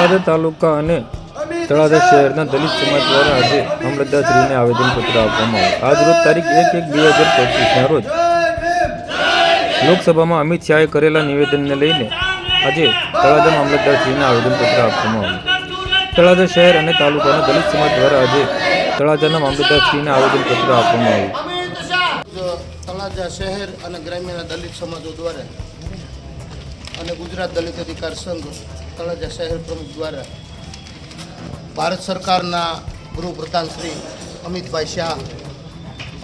તળાજા તાલુકા અને તળાજા શહેરના દલિત સમાજ દ્વારા આજે મામલતદારશ્રીને આવેદનપત્ર આપવામાં આવ્યું. આજ રોજ તારીખ 1/1/2025ના રોજ લોકસભામાં અમિત શાહે કરેલા નિવેદનને લઈને આજે તળાજા મામલતદારશ્રીને આવેદનપત્ર આપવામાં આવ્યું. તળાજા શહેર અને તાલુકાના દલિત સમાજ દ્વારા આજે તળાજાના મામલતદારશ્રીને આવેદનપત્ર આપવામાં આવ્યું. તળાજા શહેર અને ગ્રામ્યના દલિત સમાજો દ્વારા અને ગુજરાત દલિત અધિકાર સંઘ તળાજા શહેર પ્રમુખ દ્વારા ભારત સરકારના ગૃહપ્રધાન શ્રી અમિતભાઈ શાહ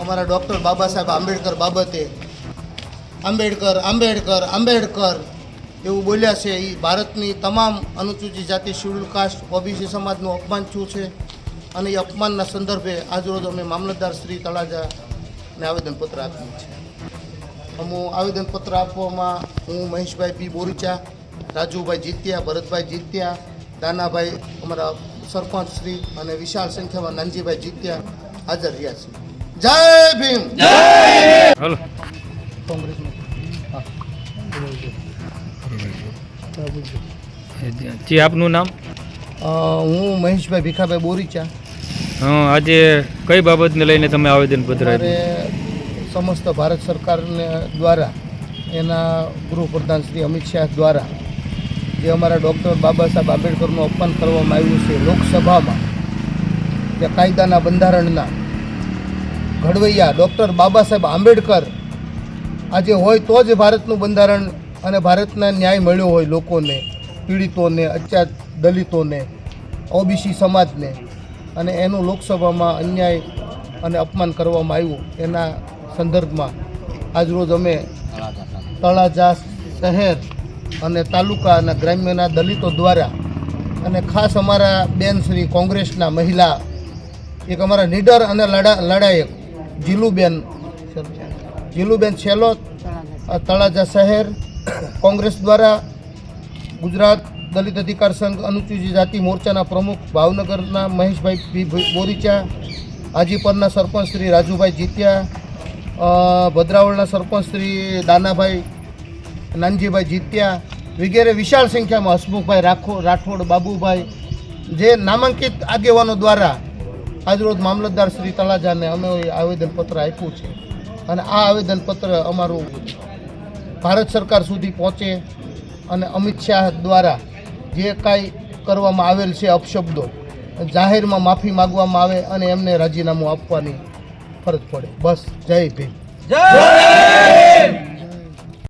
અમારા ડૉક્ટર બાબા સાહેબ આંબેડકર બાબતે આંબેડકર આંબેડકર આંબેડકર એવું બોલ્યા છે. એ ભારતની તમામ અનુસૂચિત જાતિ શેડ્યુલ કાસ્ટ ઓબીસી સમાજનું અપમાન થયું છે અને એ અપમાનના સંદર્ભે આજરોજ અમે મામલતદાર શ્રી તળાજાને આવેદનપત્ર આપ્યું છે. આવેદનપત્ર આપવામાં હું મહેશભાઈ પી બોરીચા, રાજુભાઈ જીત્યા, ભરતભાઈ જીત્યા, દાનાભાઈ અમારા સરપંચ શ્રી અને વિશાળ સંખ્યામાં નાનજીભાઈ જીત્યા હાજર રહ્યા છે. જય ભીમ. હાલો જી, આપનું નામ? હું મહેશભાઈ ભીખાભાઈ બોરીચા. આજે કઈ બાબતને લઈને તમે આવેદનપત્ર આપ્યું? સમસ્ત ભારત સરકારને દ્વારા એના ગૃહપ્રધાન શ્રી અમિત શાહ દ્વારા જે અમારા ડૉક્ટર બાબા સાહેબ આંબેડકરનું અપમાન કરવામાં આવ્યું છે લોકસભામાં, તે કાયદાના બંધારણના ઘડવૈયા ડૉક્ટર બાબા સાહેબ આંબેડકર આજે હોય તો જ ભારતનું બંધારણ અને ભારતના ન્યાય મળ્યો હોય લોકોને, પીડિતોને, અત્યાર દલિતોને, ઓબીસી સમાજને, અને એનું લોકસભામાં અન્યાય અને અપમાન કરવામાં આવ્યું. એના સંદર્ભમાં આજરોજ અમે તળાજા શહેર અને તાલુકા અને ગ્રામ્યના દલિતો દ્વારા અને ખાસ અમારા બેન શ્રી કોંગ્રેસના મહિલા એક અમારા નીડર અને લડાયક જીલુબેન છેલ્લો તળાજા શહેર કોંગ્રેસ દ્વારા ગુજરાત દલિત અધિકાર સંઘ અનુસૂચિત જાતિ મોરચાના પ્રમુખ ભાવનગરના મહેશભાઈ બોરીચા, હાજીપરના સરપંચ શ્રી રાજુભાઈ જીત્યા, ભદ્રાવળના સરપંચ શ્રી દાનાભાઈ નાનજીભાઈ જીત્યા વગેરે વિશાળ સંખ્યામાં હસમુખભાઈ રાઠોડ, બાબુભાઈ જે નામાંકિત આગેવાનો દ્વારા આજરોજ મામલતદાર શ્રી તળાજાને અમે આવેદનપત્ર આપ્યું છે. અને આ આવેદનપત્ર અમારું ભારત સરકાર સુધી પહોંચે અને અમિત શાહ દ્વારા જે કાંઈ કરવામાં આવેલ છે અપશબ્દો જાહેરમાં માફી માગવામાં આવે અને એમને રાજીનામું આપવાની ફરજ પડે. બસ. જય ભીમ. જય